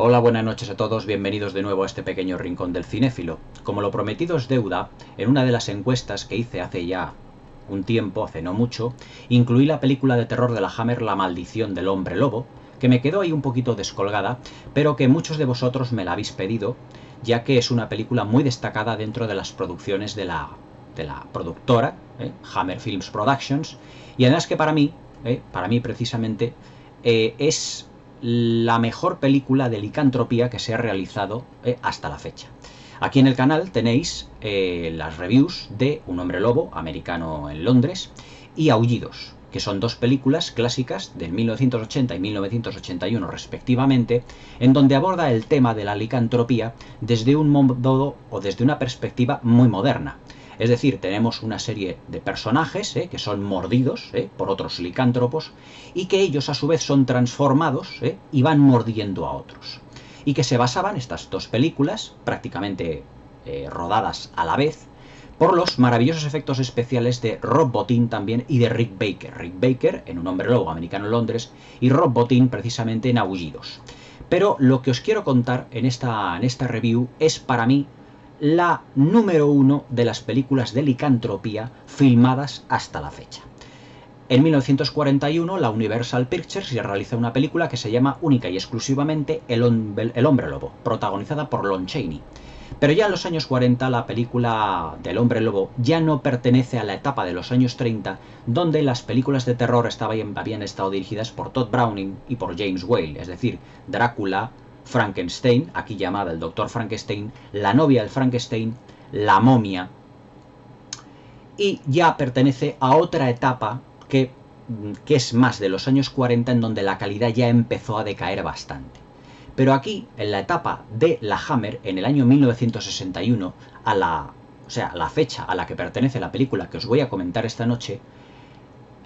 Hola, buenas noches a todos, bienvenidos de nuevo a este pequeño rincón del cinéfilo. Como lo prometido es deuda, en una de las encuestas que hice hace ya un tiempo, hace no mucho, incluí la película de terror de la Hammer La maldición del hombre lobo, que me quedó ahí un poquito descolgada, pero que muchos de vosotros me la habéis pedido, ya que es una película muy destacada dentro de las producciones de la productora, Hammer Films Productions, y además que para mí precisamente, es la mejor película de licantropía que se ha realizado hasta la fecha. Aquí en el canal tenéis las reviews de Un hombre lobo, americano en Londres, y Aullidos, que son dos películas clásicas del 1980 y 1981 respectivamente, en donde aborda el tema de la licantropía desde un modo o desde una perspectiva muy moderna. Es decir, tenemos una serie de personajes que son mordidos por otros licántropos y que ellos a su vez son transformados y van mordiendo a otros. Y que se basaban estas dos películas, prácticamente rodadas a la vez, por los maravillosos efectos especiales de Rob Bottin también y de Rick Baker. Rick Baker en Un hombre lobo, americano en Londres, y Rob Bottin precisamente en Aullidos. Pero lo que os quiero contar en esta review es para mí la número 1 de las películas de licantropía filmadas hasta la fecha. En 1941 la Universal Pictures se realiza una película que se llama única y exclusivamente El hombre lobo, protagonizada por Lon Chaney. Pero ya en los años 40 la película del hombre lobo ya no pertenece a la etapa de los años 30, donde las películas de terror habían estado dirigidas por Todd Browning y por James Whale, es decir, Drácula, Frankenstein, aquí llamada el Doctor Frankenstein, La novia del Frankenstein, La momia, y ya pertenece a otra etapa que es más de los años 40, en donde la calidad ya empezó a decaer bastante. Pero aquí, en la etapa de la Hammer, en el año 1961, a la fecha a la que pertenece la película que os voy a comentar esta noche,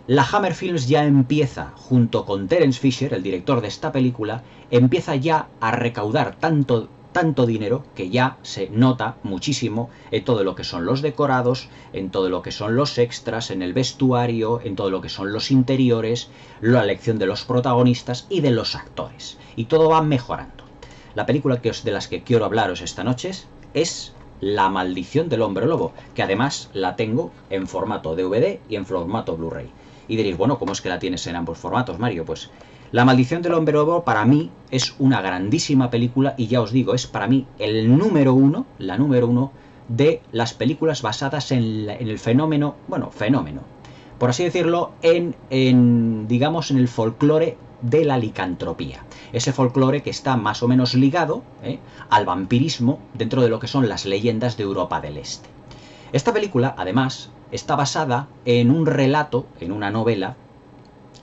la Hammer Films ya empieza, junto con Terence Fisher, el director de esta película, empieza ya a recaudar tanto dinero que ya se nota muchísimo en todo lo que son los decorados, en todo lo que son los extras, en el vestuario, en todo lo que son los interiores, la elección de los protagonistas y de los actores. Y todo va mejorando. La película de las que quiero hablaros esta noche es La maldición del hombre lobo, que además la tengo en formato DVD y en formato Blu-ray. Y diréis, bueno, ¿cómo es que la tienes en ambos formatos, Mario? Pues La maldición del hombre lobo para mí es una grandísima película y ya os digo, es para mí el número 1, la número 1 de las películas basadas en el fenómeno, por así decirlo, digamos, en el folclore de la licantropía. Ese folclore que está más o menos ligado al vampirismo dentro de lo que son las leyendas de Europa del Este. Esta película, además, está basada en un relato, en una novela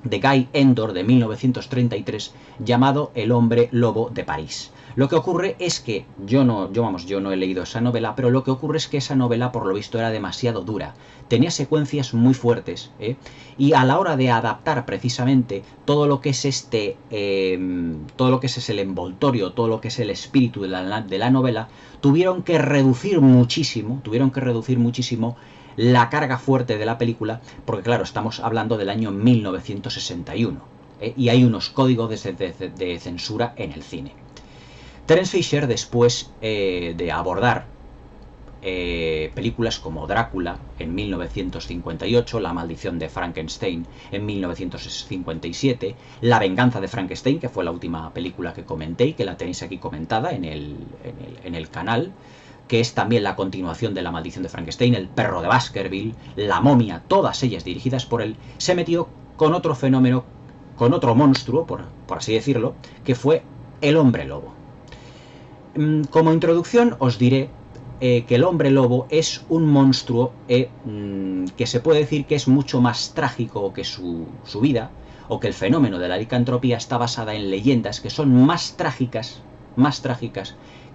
de Guy Endor de 1933 llamado El hombre lobo de París. Lo que ocurre es que yo no he leído esa novela, pero lo que ocurre es que esa novela por lo visto era demasiado dura, tenía secuencias muy fuertes, y a la hora de adaptar precisamente todo lo que es todo lo que es el envoltorio, todo lo que es el espíritu de la novela, tuvieron que reducir muchísimo la carga fuerte de la película, porque claro, estamos hablando del año 1961, y hay unos códigos de censura en el cine. Terence Fisher, después de abordar películas como Drácula en 1958, La maldición de Frankenstein en 1957, La venganza de Frankenstein, que fue la última película que comenté y que la tenéis aquí comentada en el canal, que es también la continuación de La maldición de Frankenstein, El perro de Baskerville, La momia, todas ellas dirigidas por él, se metió con otro fenómeno, con otro monstruo, por así decirlo, que fue el hombre lobo. Como introducción os diré que el hombre lobo es un monstruo que se puede decir que es mucho más trágico que su vida, o que el fenómeno de la licantropía está basada en leyendas que son más trágicas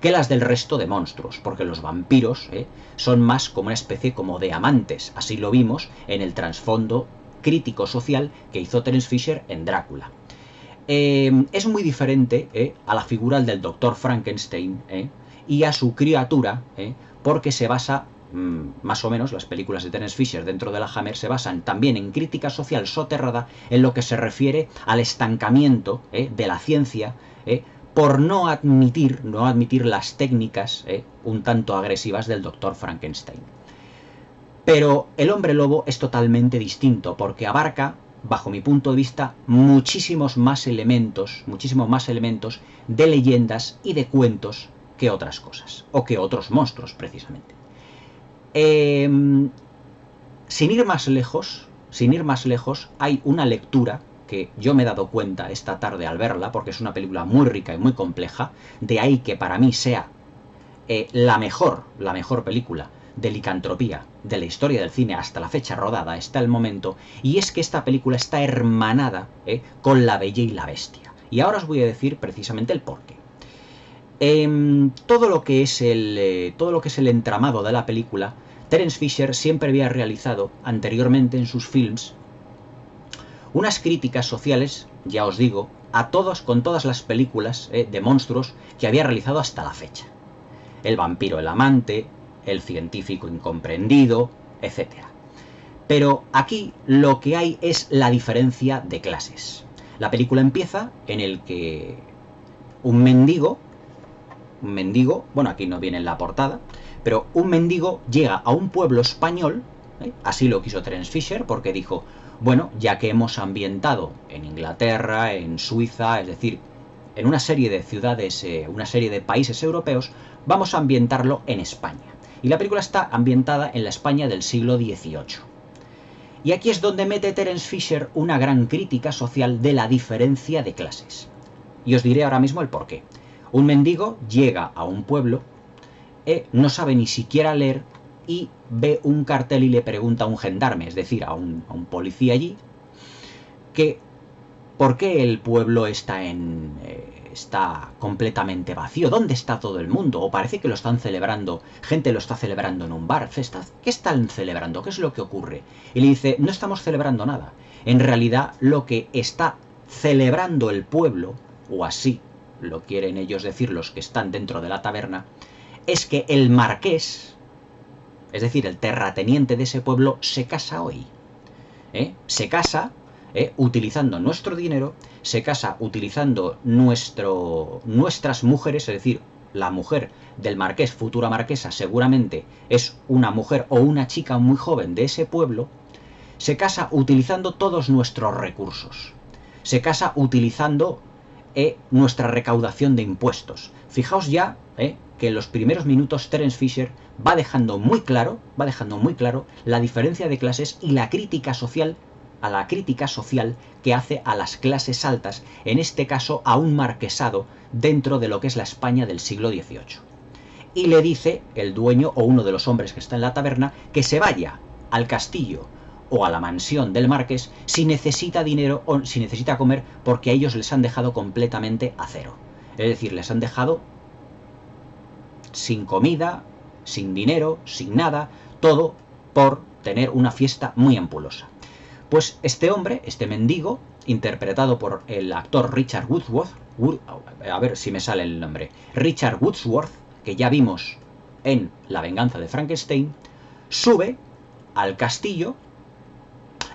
que las del resto de monstruos, porque los vampiros son más como una especie como de amantes. Así lo vimos en el trasfondo crítico social que hizo Terence Fisher en Drácula. Es muy diferente a la figura del Doctor Frankenstein y a su criatura, porque se basa, más o menos, las películas de Terence Fisher dentro de la Hammer se basan también en crítica social soterrada en lo que se refiere al estancamiento de la ciencia por no admitir las técnicas un tanto agresivas del Dr. Frankenstein. Pero El hombre lobo es totalmente distinto, porque abarca, bajo mi punto de vista, muchísimos más elementos de leyendas y de cuentos que otras cosas, o que otros monstruos, precisamente. Sin ir más lejos, hay una lectura que yo me he dado cuenta esta tarde al verla, porque es una película muy rica y muy compleja, de ahí que para mí sea la mejor película de licantropía de la historia del cine hasta la fecha rodada, hasta el momento, y es que esta película está hermanada con La Bella y la Bestia. Y ahora os voy a decir precisamente el porqué. Todo lo que es el entramado de la película, Terence Fisher siempre había realizado anteriormente en sus films unas críticas sociales, ya os digo, con todas las películas de monstruos que había realizado hasta la fecha. El vampiro, el amante, el científico incomprendido, etc. Pero aquí lo que hay es la diferencia de clases. La película empieza en el que un mendigo, bueno, aquí no viene en la portada, pero un mendigo llega a un pueblo español, así lo quiso Terence Fisher, porque dijo, bueno, ya que hemos ambientado en Inglaterra, en Suiza, es decir, en una serie de ciudades, una serie de países europeos, vamos a ambientarlo en España. Y la película está ambientada en la España del siglo XVIII. Y aquí es donde mete Terence Fisher una gran crítica social de la diferencia de clases. Y os diré ahora mismo el porqué. Un mendigo llega a un pueblo, no sabe ni siquiera leer y ve un cartel y le pregunta a un gendarme, es decir, a un policía allí, que ¿por qué el pueblo está completamente vacío? ¿Dónde está todo el mundo? O parece que lo están celebrando, gente lo está celebrando en un bar. ¿Qué están celebrando? ¿Qué es lo que ocurre? Y le dice, no estamos celebrando nada. En realidad lo que está celebrando el pueblo, o así lo quieren ellos decir los que están dentro de la taberna, es que el marqués, es decir, el terrateniente de ese pueblo, se casa hoy. Se casa utilizando nuestro dinero, se casa utilizando nuestras mujeres, es decir, la mujer del marqués, futura marquesa, seguramente es una mujer o una chica muy joven de ese pueblo, se casa utilizando todos nuestros recursos, se casa utilizando nuestra recaudación de impuestos. Fijaos ya que en los primeros minutos Terence Fisher va dejando muy claro la diferencia de clases y la crítica social que hace a las clases altas, en este caso a un marquesado dentro de lo que es la España del siglo XVIII. Y le dice el dueño o uno de los hombres que está en la taberna que se vaya al castillo o a la mansión del marqués si necesita dinero o si necesita comer, porque a ellos les han dejado completamente a cero. Es decir, les han dejado sin comida, sin dinero, sin nada, todo por tener una fiesta muy ampulosa. Pues este hombre, este mendigo, interpretado por el actor Richard Woodsworth, a ver si me sale el nombre, Richard Woodsworth, que ya vimos en La venganza de Frankenstein, sube al castillo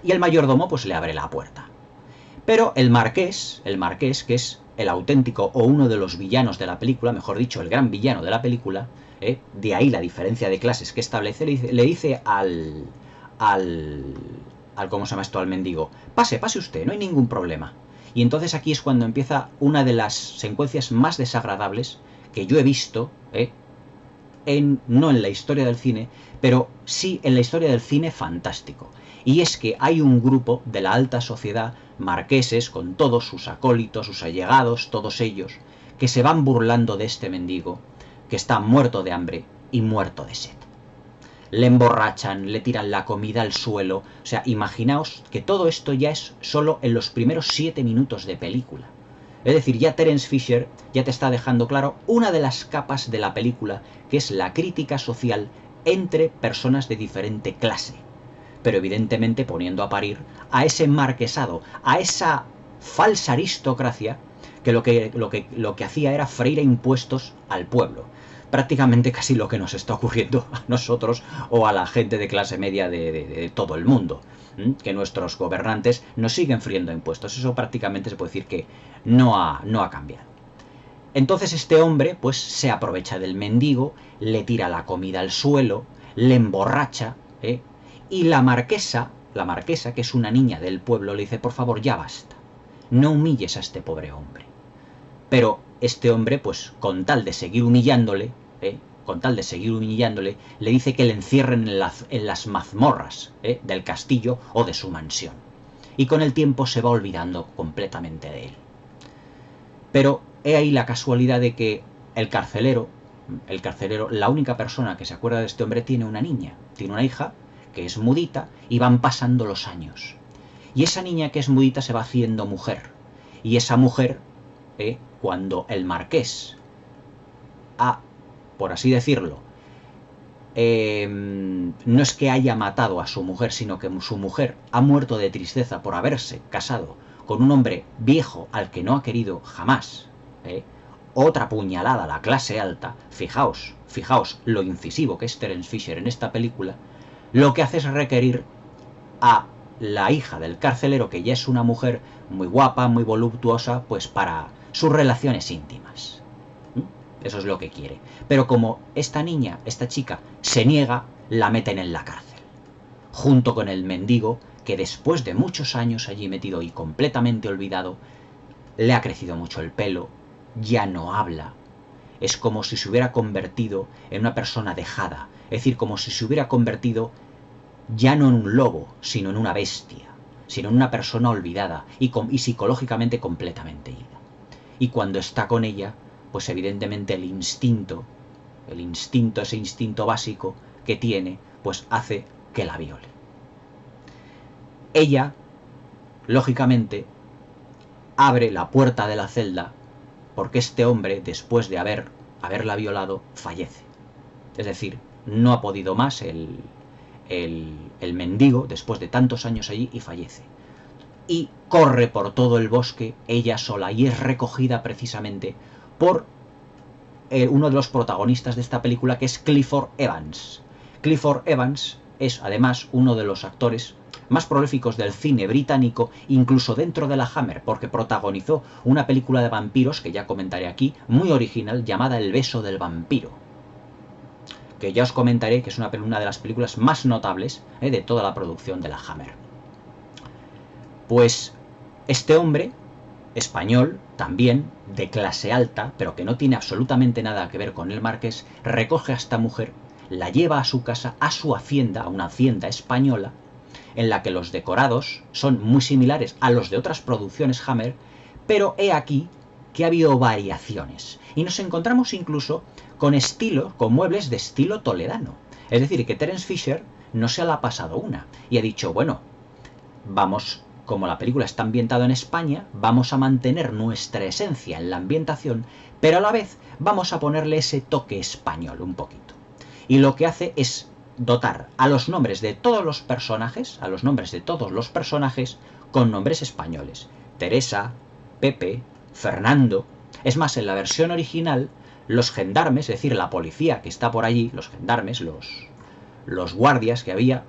y el mayordomo pues le abre la puerta. Pero el marqués, que es el auténtico o uno de los villanos de la película, mejor dicho, el gran villano de la película, de ahí la diferencia de clases que establece, le dice al ¿cómo se llama esto? Al mendigo, pase usted, no hay ningún problema. Y entonces aquí es cuando empieza una de las secuencias más desagradables que yo he visto, no en la historia del cine, pero sí en la historia del cine fantástico. Y es que hay un grupo de la alta sociedad, marqueses, con todos sus acólitos, sus allegados, todos ellos, que se van burlando de este mendigo, que está muerto de hambre y muerto de sed. Le emborrachan, le tiran la comida al suelo. O sea, imaginaos que todo esto ya es solo en los primeros 7 minutos de película. Es decir, ya Terence Fisher ya te está dejando claro una de las capas de la película, que es la crítica social entre personas de diferente clase. Pero evidentemente poniendo a parir a ese marquesado, a esa falsa aristocracia que lo que hacía era freír impuestos al pueblo. Prácticamente casi lo que nos está ocurriendo a nosotros o a la gente de clase media de todo el mundo, que nuestros gobernantes nos siguen friendo impuestos. Eso prácticamente se puede decir que no ha cambiado. Entonces este hombre pues se aprovecha del mendigo, le tira la comida al suelo, le emborracha, y la marquesa, que es una niña del pueblo, le dice, por favor, ya basta, no humilles a este pobre hombre. Pero este hombre, pues con tal de seguir humillándole, le dice que le encierren en las mazmorras del castillo o de su mansión. Y con el tiempo se va olvidando completamente de él. Pero he ahí la casualidad de que el carcelero, la única persona que se acuerda de este hombre, tiene una niña, tiene una hija que es mudita, y van pasando los años. Y esa niña que es mudita se va haciendo mujer. Y esa mujer, cuando el marqués ha, por así decirlo, no es que haya matado a su mujer, sino que su mujer ha muerto de tristeza por haberse casado con un hombre viejo al que no ha querido jamás, otra puñalada a la clase alta. Fijaos lo incisivo que es Terence Fisher en esta película. Lo que hace es requerir a la hija del carcelero, que ya es una mujer muy guapa, muy voluptuosa, pues para sus relaciones íntimas. Eso es lo que quiere. Pero como esta niña, esta chica, se niega, la meten en la cárcel. Junto con el mendigo, que después de muchos años allí metido y completamente olvidado, le ha crecido mucho el pelo, ya no habla. Es como si se hubiera convertido en una persona dejada. Es decir, como si se hubiera convertido ya no en un lobo, sino en una bestia, sino en una persona olvidada y psicológicamente completamente ida. Y cuando está con ella, pues evidentemente ese instinto básico que tiene, pues hace que la viole. Ella, lógicamente, abre la puerta de la celda porque este hombre, después de haberla violado, fallece. Es decir, no ha podido más el mendigo, después de tantos años allí, y fallece. Y corre por todo el bosque ella sola, y es recogida precisamente por uno de los protagonistas de esta película, que es Clifford Evans. Clifford Evans es además uno de los actores más prolíficos del cine británico, incluso dentro de la Hammer, porque protagonizó una película de vampiros, que ya comentaré aquí, muy original, llamada El beso del vampiro, que ya os comentaré que es una de las películas más notables de toda la producción de la Hammer. Pues este hombre, español, también, de clase alta, pero que no tiene absolutamente nada que ver con el marqués, recoge a esta mujer, la lleva a su casa, a su hacienda, a una hacienda española, en la que los decorados son muy similares a los de otras producciones Hammer, pero he aquí que ha habido variaciones. Y nos encontramos incluso con muebles de estilo toledano. Es decir, que Terence Fisher no se la ha pasado una y ha dicho, bueno, vamos, como la película está ambientada en España, vamos a mantener nuestra esencia en la ambientación, pero a la vez vamos a ponerle ese toque español un poquito. Y lo que hace es dotar a los nombres de todos los personajes, con nombres españoles. Teresa, Pepe, Fernando. Es más, en la versión original, los gendarmes, es decir, la policía que está por allí, los gendarmes, los guardias que había,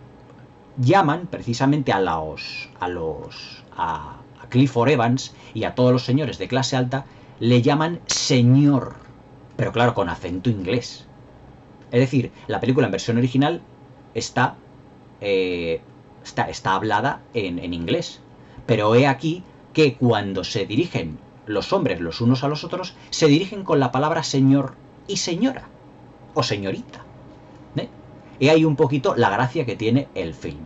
llaman precisamente a Clifford Evans y a todos los señores de clase alta, le llaman señor, pero claro, con acento inglés. Es decir, la película en versión original está hablada en inglés, pero he aquí que cuando se dirigen los hombres los unos a los otros, se dirigen con la palabra señor y señora, o señorita. Y hay un poquito la gracia que tiene el film.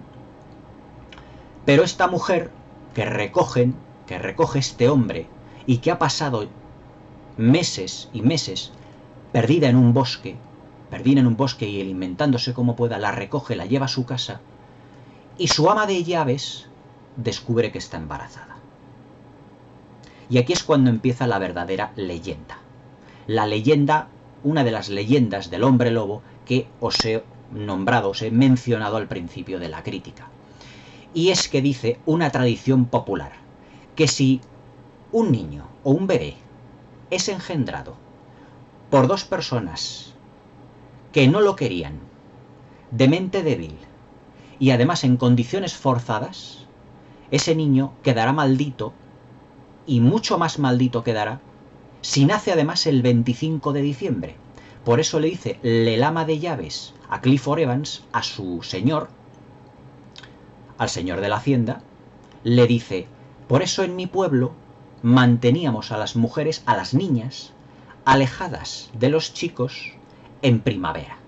Pero esta mujer que recoge este hombre y que ha pasado meses y meses perdida en un bosque y alimentándose como pueda, la recoge, la lleva a su casa, y su ama de llaves descubre que está embarazada. Y aquí es cuando empieza la verdadera leyenda. La leyenda, una de las leyendas del hombre lobo que os he mencionado al principio de la crítica. Y es que dice una tradición popular que si un niño o un bebé es engendrado por dos personas que no lo querían, de mente débil y además en condiciones forzadas, ese niño quedará maldito, y mucho más maldito quedará si nace además el 25 de diciembre. Por eso le dice el ama de llaves a Clifford Evans, a su señor, al señor de la hacienda, le dice: por eso en mi pueblo manteníamos a las mujeres, a las niñas, alejadas de los chicos en primavera,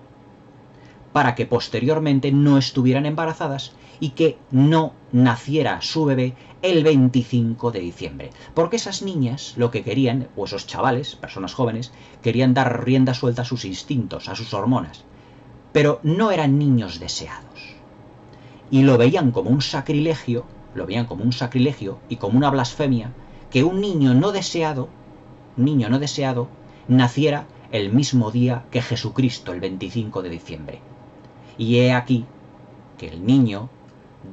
para que posteriormente no estuvieran embarazadas y que no naciera su bebé el 25 de diciembre. Porque esas niñas lo que querían, o esos chavales, personas jóvenes, querían dar rienda suelta a sus instintos, a sus hormonas, pero no eran niños deseados. Y lo veían como un sacrilegio, y como una blasfemia, que un niño no deseado naciera el mismo día que Jesucristo, el 25 de diciembre. Y he aquí que el niño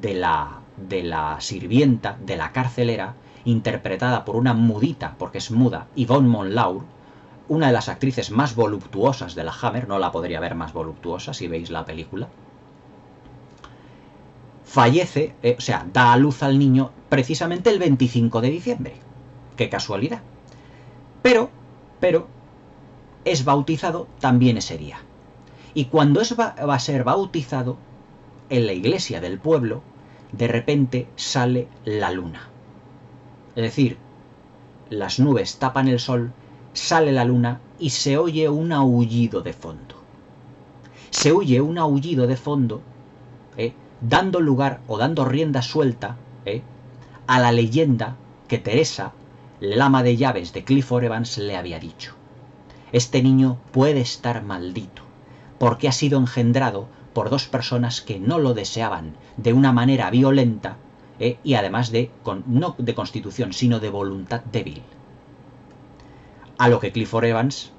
de la sirvienta, de la carcelera, interpretada por una mudita, porque es muda, Yvonne Monlaur, una de las actrices más voluptuosas de la Hammer, no la podría ver más voluptuosa si veis la película, fallece, da a luz al niño precisamente el 25 de diciembre. ¡Qué casualidad! Pero es bautizado también ese día. Y cuando va a ser bautizado, en la iglesia del pueblo, de repente sale la luna. Es decir, las nubes tapan el sol, sale la luna y se oye un aullido de fondo. Se oye un aullido de fondo, dando lugar o dando rienda suelta a la leyenda que Teresa, el ama de llaves de Clifford Evans, le había dicho. Este niño puede estar maldito, porque ha sido engendrado por dos personas que no lo deseaban de una manera violenta y además no de constitución, sino de voluntad débil. A lo que Clifford Evans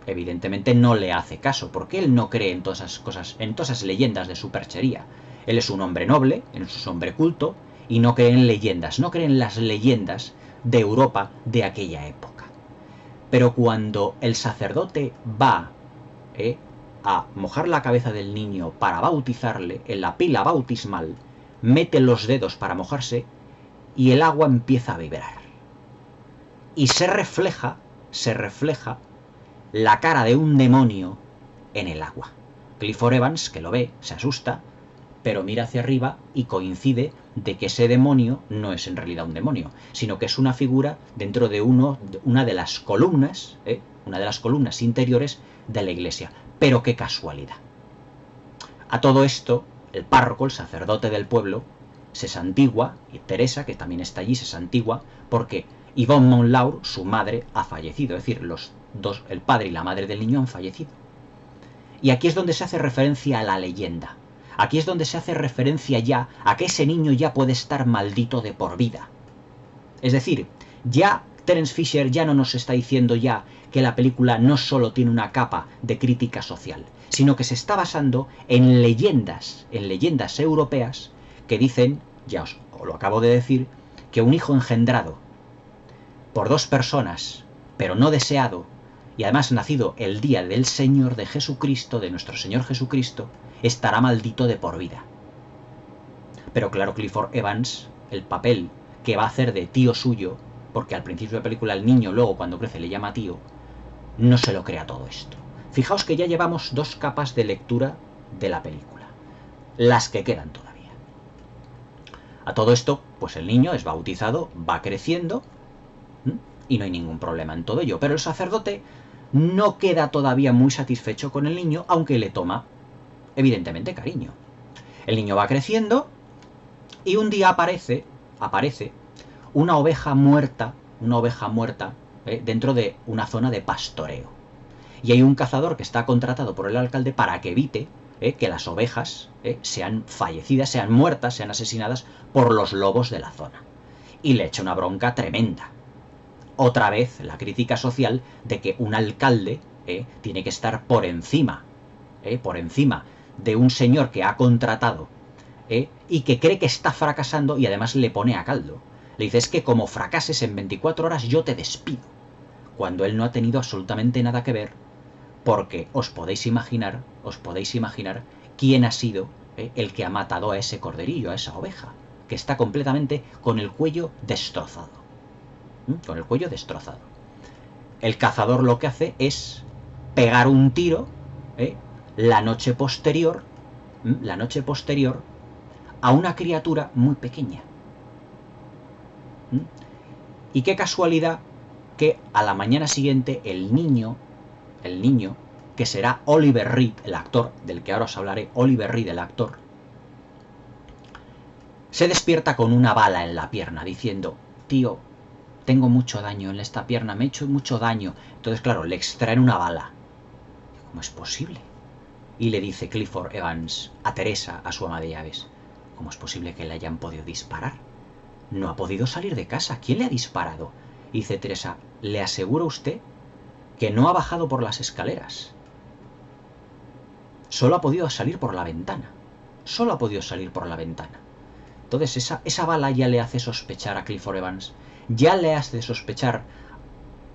evidentemente no le hace caso, porque él no cree en todas esas cosas, en todas esas leyendas de superchería. Él es un hombre noble, es un hombre culto, y no cree en leyendas, no cree en las leyendas de Europa de aquella época. Pero cuando el sacerdote va a mojar la cabeza del niño para bautizarle en la pila bautismal, mete los dedos para mojarse y el agua empieza a vibrar. Y se refleja la cara de un demonio en el agua. Clifford Evans, que lo ve, se asusta, pero mira hacia arriba y coincide de que ese demonio no es en realidad un demonio, sino que es una figura dentro de una de las columnas, interiores de la iglesia. Pero qué casualidad. A todo esto, el párroco, el sacerdote del pueblo, se santigua, y Teresa, que también está allí, se santigua, porque Yvonne Monlaur, su madre, ha fallecido. Es decir, los dos, el padre y la madre del niño, han fallecido. Y aquí es donde se hace referencia a la leyenda. Aquí es donde se hace referencia ya a que ese niño ya puede estar maldito de por vida. Es decir, ya Terence Fisher ya no nos está diciendo ya que la película no solo tiene una capa de crítica social, sino que se está basando en leyendas europeas que dicen, ya os lo acabo de decir, que un hijo engendrado por dos personas, pero no deseado, y además nacido el día del Señor de Jesucristo, de nuestro Señor Jesucristo, estará maldito de por vida. Pero claro, Clifford Evans, el papel que va a hacer de tío suyo, porque al principio de la película el niño luego cuando crece le llama tío, no se lo crea todo esto. Fijaos que ya llevamos dos capas de lectura de la película, las que quedan todavía. A todo esto, pues el niño es bautizado, va creciendo, y no hay ningún problema en todo ello. Pero el sacerdote no queda todavía muy satisfecho con el niño, aunque le toma, evidentemente, cariño. El niño va creciendo y un día aparece una oveja muerta dentro de una zona de pastoreo. Y hay un cazador que está contratado por el alcalde para que evite que las ovejas sean fallecidas, sean muertas, sean asesinadas por los lobos de la zona. Y le echa una bronca tremenda. Otra vez la crítica social de que un alcalde tiene que estar por encima de un señor que ha contratado y que cree que está fracasando y además le pone a caldo. Le dice, es que como fracases en 24 horas yo te despido. Cuando él no ha tenido absolutamente nada que ver, porque os podéis imaginar quién ha sido el que ha matado a ese corderillo, a esa oveja, que está completamente con el cuello destrozado. el cazador lo que hace es pegar un tiro la noche posterior a una criatura muy pequeña. Y qué casualidad que a la mañana siguiente el niño, que será Oliver Reed, el actor, del que ahora os hablaré, Oliver Reed, el actor, se despierta con una bala en la pierna, diciendo, tío, tengo mucho daño en esta pierna, me he hecho mucho daño. Entonces, claro, le extraen una bala. ¿Cómo es posible? Y le dice Clifford Evans a Teresa, a su ama de llaves, ¿cómo es posible que le hayan podido disparar? No ha podido salir de casa. ¿Quién le ha disparado? Y dice Teresa, le aseguro a usted que no ha bajado por las escaleras. Solo ha podido salir por la ventana. Solo ha podido salir por la ventana. Entonces esa bala ya le hace sospechar a Clifford Evans, ya le hace sospechar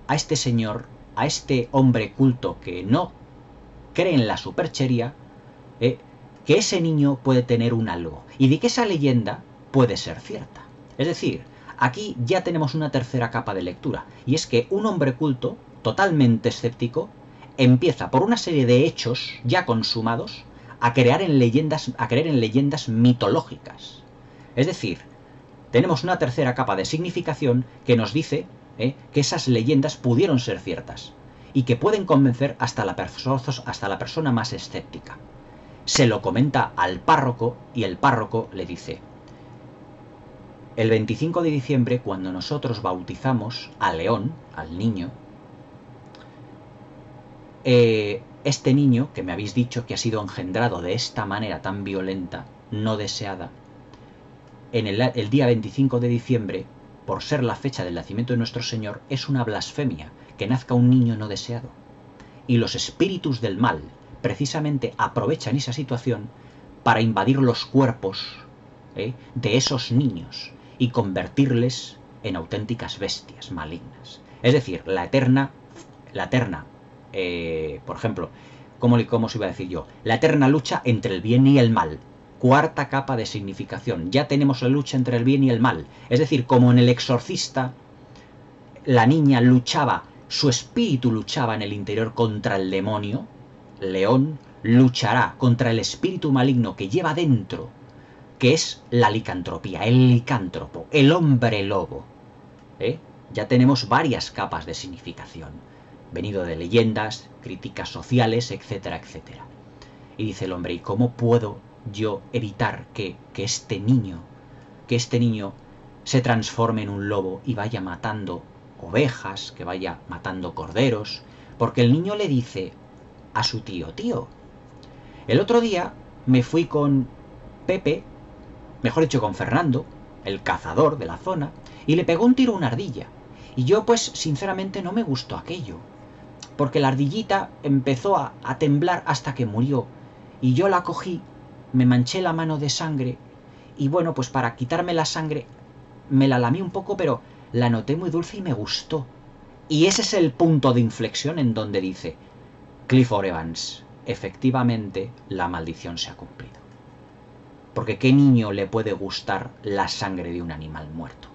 a este señor, a este hombre culto que no cree en la superchería, que ese niño puede tener un algo y de que esa leyenda puede ser cierta. Es decir, aquí ya tenemos una tercera capa de lectura, y es que un hombre culto, totalmente escéptico, empieza por una serie de hechos ya consumados a creer en leyendas mitológicas. Es decir, tenemos una tercera capa de significación que nos dice que esas leyendas pudieron ser ciertas y que pueden convencer hasta la persona más escéptica. Se lo comenta al párroco y el párroco le dice, el 25 de diciembre, cuando nosotros bautizamos a León, al niño, este niño que me habéis dicho que ha sido engendrado de esta manera tan violenta, no deseada, en el día 25 de diciembre, por ser la fecha del nacimiento de nuestro Señor, es una blasfemia que nazca un niño no deseado. Y los espíritus del mal precisamente aprovechan esa situación para invadir los cuerpos de esos niños y convertirles en auténticas bestias malignas. Es decir, la eterna, por ejemplo, ¿cómo os iba a decir yo? La eterna lucha entre el bien y el mal. Cuarta capa de significación. Ya tenemos la lucha entre el bien y el mal. Es decir, como en El Exorcista, la niña luchaba, su espíritu luchaba en el interior contra el demonio, León luchará contra el espíritu maligno que lleva dentro, que es la licantropía, el licántropo, el hombre lobo. Ya tenemos varias capas de significación, venido de leyendas, críticas sociales, etcétera, etcétera. Y dice el hombre, ¿y cómo puedo yo evitar que este niño se transforme en un lobo y vaya matando ovejas, que vaya matando corderos? Porque el niño le dice a su tío, el otro día me fui con Pepe, mejor dicho con Fernando, el cazador de la zona, y le pegó un tiro a una ardilla. Y yo pues sinceramente no me gustó aquello, porque la ardillita empezó a temblar hasta que murió, y yo la cogí, me manché la mano de sangre, y bueno, pues para quitarme la sangre me la lamí un poco, pero la noté muy dulce y me gustó. Y ese es el punto de inflexión en donde dice Clifford Evans, efectivamente la maldición se ha cumplido. Porque ¿qué niño le puede gustar la sangre de un animal muerto?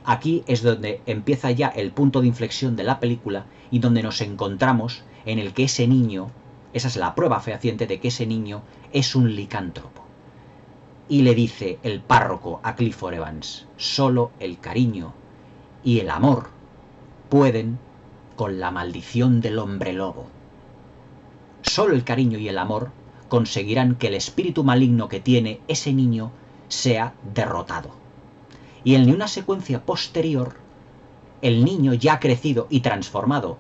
Aquí es donde empieza ya el punto de inflexión de la película y donde nos encontramos en el que ese niño, esa es la prueba fehaciente de que ese niño es un licántropo. Y le dice el párroco a Clifford Evans, solo el cariño y el amor pueden con la maldición del hombre lobo. Solo el cariño y el amor conseguirán que el espíritu maligno que tiene ese niño sea derrotado. Y en una secuencia posterior, el niño ya crecido y transformado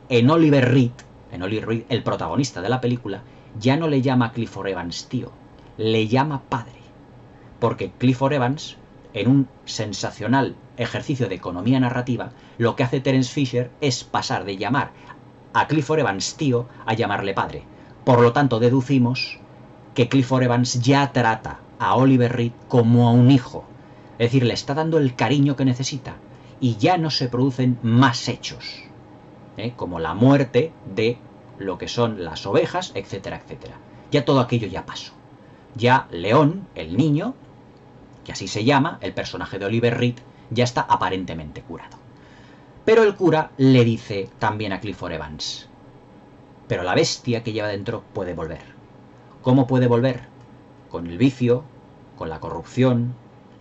en Oliver Reed, el protagonista de la película, ya no le llama a Clifford Evans tío, le llama padre. Porque Clifford Evans, en un sensacional ejercicio de economía narrativa, lo que hace Terence Fisher es pasar de llamar a Clifford Evans tío a llamarle padre. Por lo tanto, deducimos que Clifford Evans ya trata a Oliver Reed como a un hijo. Es decir, le está dando el cariño que necesita y ya no se producen más hechos, como la muerte de lo que son las ovejas, etcétera, etcétera. Ya todo aquello ya pasó. Ya León, el niño, que así se llama, el personaje de Oliver Reed, ya está aparentemente curado. Pero el cura le dice también a Clifford Evans: pero la bestia que lleva dentro puede volver. ¿Cómo puede volver? Con el vicio, con la corrupción,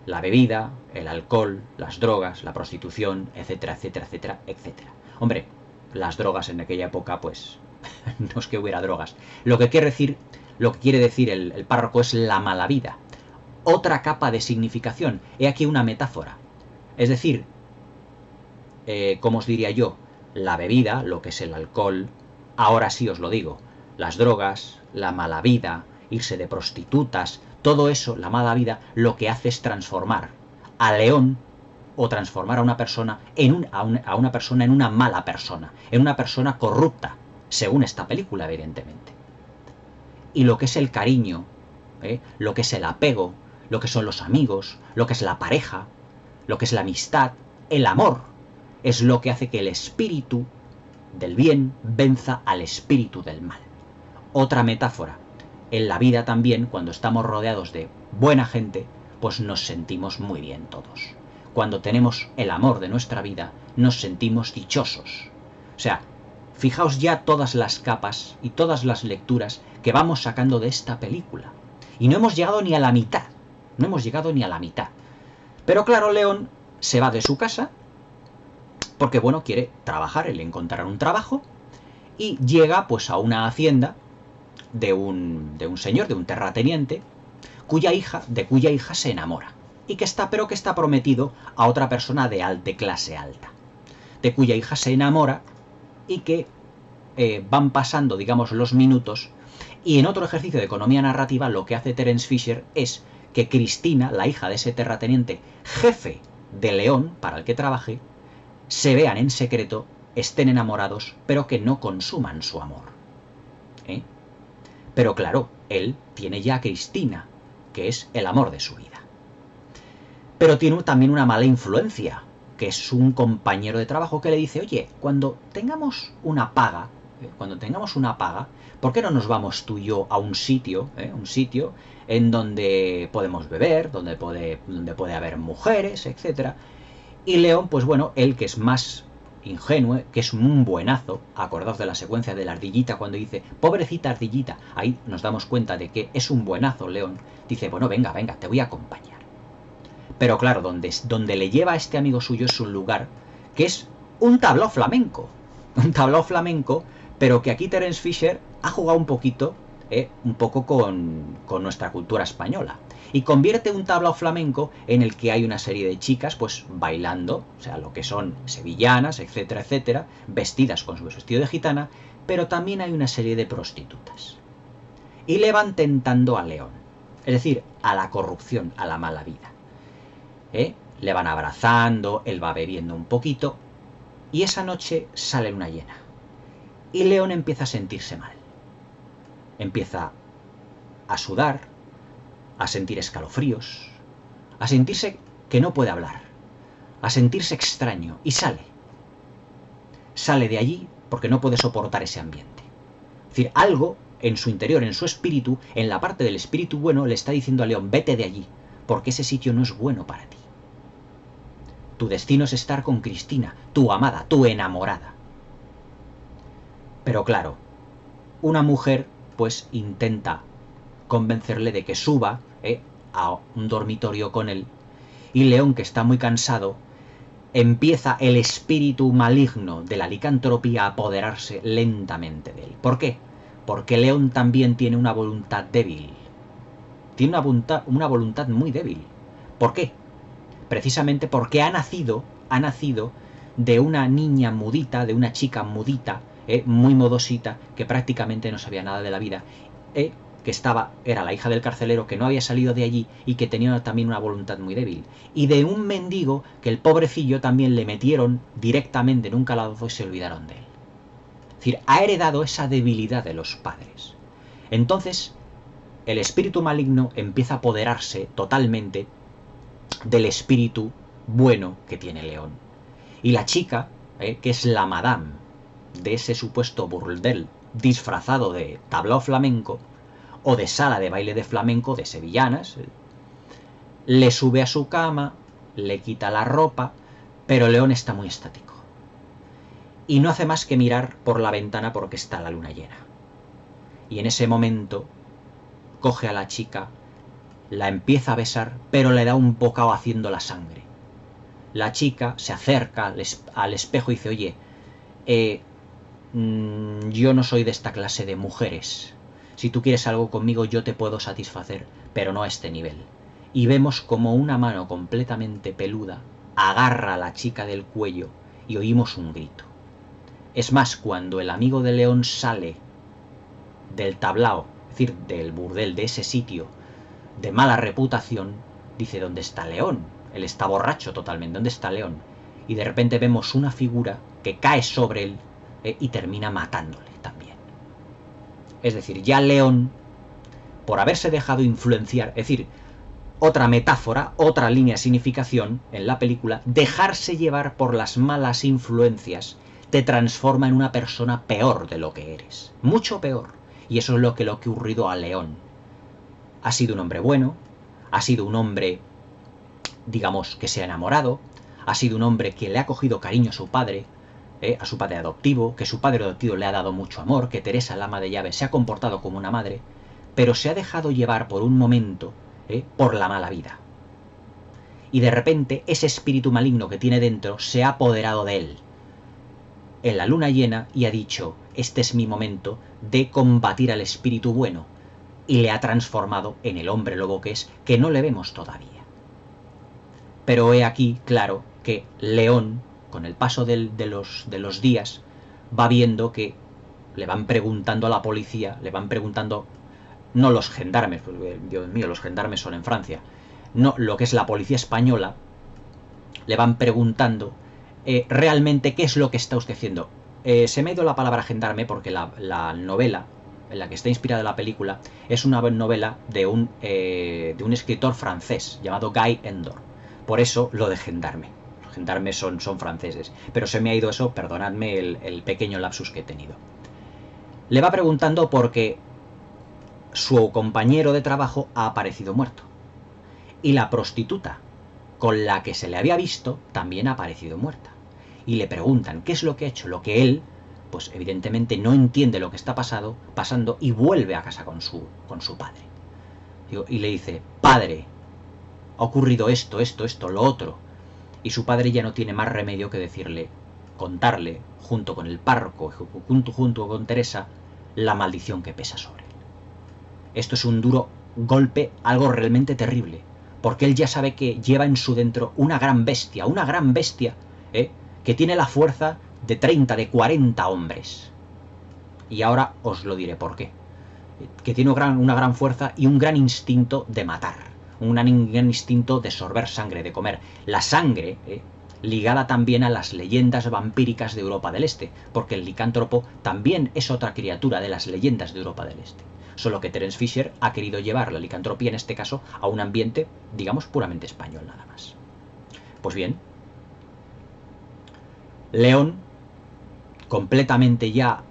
la bebida, el alcohol, las drogas, la prostitución, etcétera, etcétera, etcétera, etcétera. Hombre, las drogas en aquella época, pues, no es que hubiera drogas. Lo que quiere decir el párroco es la mala vida. Otra capa de significación. He aquí una metáfora. Es decir, ¿cómo os diría yo? La bebida, lo que es el alcohol, ahora sí os lo digo, las drogas, la mala vida, irse de prostitutas, todo eso, la mala vida, lo que hace es transformar a León o transformar a una persona en una mala persona, en una persona corrupta, según esta película, evidentemente. Y lo que es el cariño, lo que es el apego, lo que son los amigos, lo que es la pareja, lo que es la amistad, el amor, es lo que hace que el espíritu del bien venza al espíritu del mal. Otra metáfora. En la vida también, cuando estamos rodeados de buena gente, pues nos sentimos muy bien todos. Cuando tenemos el amor de nuestra vida, nos sentimos dichosos. O sea, fijaos ya todas las capas y todas las lecturas que vamos sacando de esta película. Y no hemos llegado ni a la mitad. No hemos llegado ni a la mitad. Pero claro, León se va de su casa porque, bueno, quiere trabajar, él encontrar un trabajo, y llega pues a una hacienda de un señor, de un terrateniente, de cuya hija se enamora, y que está prometido a otra persona de clase alta, de cuya hija se enamora, y que van pasando, digamos, los minutos, y en otro ejercicio de economía narrativa lo que hace Terence Fisher es que Cristina, la hija de ese terrateniente, jefe de León, para el que trabaje, se vean en secreto, estén enamorados, pero que no consuman su amor. Pero claro, él tiene ya a Cristina, que es el amor de su vida. Pero tiene también una mala influencia, que es un compañero de trabajo que le dice: oye, cuando tengamos una paga, ¿por qué no nos vamos tú y yo a un sitio en donde podemos beber, donde puede haber mujeres, etcétera? Y León, pues bueno, él, que es más ingenuo, que es un buenazo, acordaos de la secuencia de la ardillita cuando dice: pobrecita ardillita, ahí nos damos cuenta de que es un buenazo León, dice: bueno, venga, te voy a acompañar. Pero claro, donde le lleva a este amigo suyo es un lugar que es un tablao flamenco, pero que aquí Terence Fisher ha jugado un poco con nuestra cultura española, y convierte un tablao flamenco en el que hay una serie de chicas pues bailando, o sea, lo que son sevillanas, etcétera, etcétera, vestidas con su vestido de gitana, pero también hay una serie de prostitutas. Y le van tentando a León, es decir, a la corrupción, a la mala vida. Le van abrazando, él va bebiendo un poquito, y esa noche sale luna llena. Y León empieza a sentirse mal. Empieza a sudar, a sentir escalofríos, a sentirse que no puede hablar, a sentirse extraño, y sale. Sale de allí porque no puede soportar ese ambiente. Es decir, algo en su interior, en su espíritu, en la parte del espíritu bueno, le está diciendo a León: vete de allí, porque ese sitio no es bueno para ti. Tu destino es estar con Cristina, tu amada, tu enamorada. Pero claro, una mujer pues intenta convencerle de que suba a un dormitorio con él, y León, que está muy cansado, empieza el espíritu maligno de la licantropía a apoderarse lentamente de él. ¿Por qué? Porque León también tiene una voluntad débil. Tiene una voluntad muy débil. ¿Por qué? Precisamente porque ha nacido de una niña mudita, de una chica mudita, muy modosita, que prácticamente no sabía nada de la vida, era la hija del carcelero, que no había salido de allí y que tenía también una voluntad muy débil, y de un mendigo que el pobrecillo también le metieron directamente en un calabozo y se olvidaron de él. Es decir, ha heredado esa debilidad de los padres. Entonces, el espíritu maligno empieza a apoderarse totalmente del espíritu bueno que tiene León. Y la chica, que es la madame de ese supuesto burdel disfrazado de tablao flamenco o de sala de baile de flamenco de sevillanas, le sube a su cama, le quita la ropa, pero León está muy estático. y no hace más que mirar por la ventana porque está la luna llena. Y en ese momento coge a la chica, la empieza a besar, pero le da un bocado haciendo la sangre. La chica se acerca al espejo y dice, oye, yo no soy de esta clase de mujeres. Si tú quieres algo conmigo yo te puedo satisfacer, pero no a este nivel. Y vemos como una mano completamente peluda agarra a la chica del cuello y oímos un grito. Es más, cuando el amigo de León sale del tablao, es decir, del burdel, de ese sitio de mala reputación, dice, ¿dónde está León? Él está borracho totalmente, ¿dónde está León? Y de repente vemos una figura que cae sobre él y termina matándole también. Es decir, ya León, por haberse dejado influenciar, es decir, otra metáfora, otra línea de significación en la película, dejarse llevar por las malas influencias te transforma en una persona peor de lo que eres, mucho peor. Y eso es lo que le ha ocurrido a León. Ha sido un hombre bueno, ha sido un hombre, digamos, que se ha enamorado, ha sido un hombre que le ha cogido cariño a su padre adoptivo, que su padre adoptivo le ha dado mucho amor, que Teresa, la ama de llaves, se ha comportado como una madre, pero se ha dejado llevar por un momento por la mala vida. Y de repente ese espíritu maligno que tiene dentro se ha apoderado de él en la luna llena y ha dicho, este es mi momento de combatir al espíritu bueno, y le ha transformado en el hombre lobo que es, que no le vemos todavía. Pero he aquí, claro, que León, con el paso de los días, va viendo que le van preguntando a la policía, le van preguntando, no los gendarmes, porque Dios mío, los gendarmes son en Francia, no, lo que es la policía española, le van preguntando realmente qué es lo que está usted haciendo. Se me ha ido la palabra gendarme porque la novela en la que está inspirada la película es una novela de un escritor francés llamado Guy Endor. Por eso lo de gendarme. Los gendarmes son franceses. Pero se me ha ido eso, perdonadme el pequeño lapsus que he tenido. Le va preguntando porque su compañero de trabajo ha aparecido muerto. Y la prostituta con la que se le había visto también ha aparecido muerta. Y le preguntan qué es lo que ha hecho, lo que él, pues evidentemente no entiende lo que está pasando y vuelve a casa con su padre. Y le dice, padre, ha ocurrido esto, lo otro. Y su padre ya no tiene más remedio que decirle, contarle, junto con el párroco, junto con Teresa, la maldición que pesa sobre él. Esto es un duro golpe, algo realmente terrible, porque él ya sabe que lleva en su dentro una gran bestia, que tiene la fuerza de 30, de 40 hombres. Y ahora os lo diré por qué. Que tiene una gran fuerza y un gran instinto de matar, un gran instinto de sorber sangre, de comer. La sangre, ligada también a las leyendas vampíricas de Europa del Este, porque el licántropo también es otra criatura de las leyendas de Europa del Este. Solo que Terence Fisher ha querido llevar la licantropía, en este caso, a un ambiente, digamos, puramente español nada más. Pues bien, León, completamente ya,